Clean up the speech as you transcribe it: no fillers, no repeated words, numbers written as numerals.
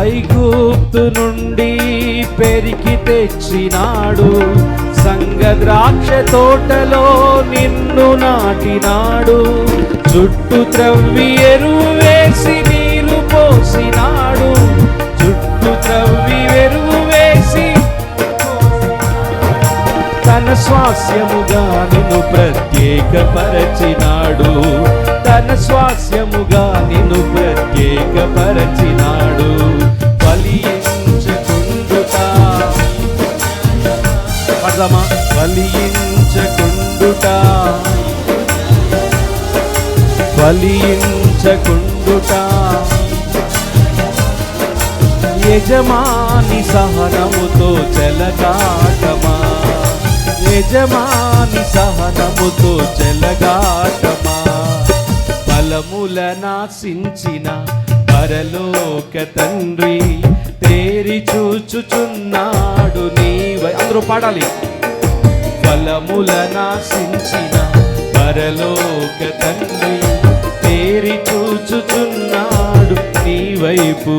ఐగుప్తు నుండి పెరికి తెచ్చినాడు, సంగ ద్రాక్ష తోటలో నిన్ను నాటినాడు. చుట్టూ త్రవ్వి ఎరువు వేసి నీరు పోసినాడు, చుట్టూ త్రవ్వి ఎరువు వేసి తన స్వాస్యముగా నిన్ను ప్రత్యేకపరచినాడు, తన స్వాస్యముగా నిన్ను ప్రత్యేకపరచినాడు. ఫలించకుండుట పడదామా, ఫలించకుండుట ఫలించకుండుట యజమాని సహనముతో చెలగాటమా, యజమాని సహనముతో చెలగాటమా. ఫలముల నాశించిన పరలోక తండ్రి తేరి చూచుచున్నాడు నీవై. అందరూ పాడాలి. ఫలముల నాశించిన పరలోక తండ్రి తేరి చూచుచున్నాడు నీ వైపు.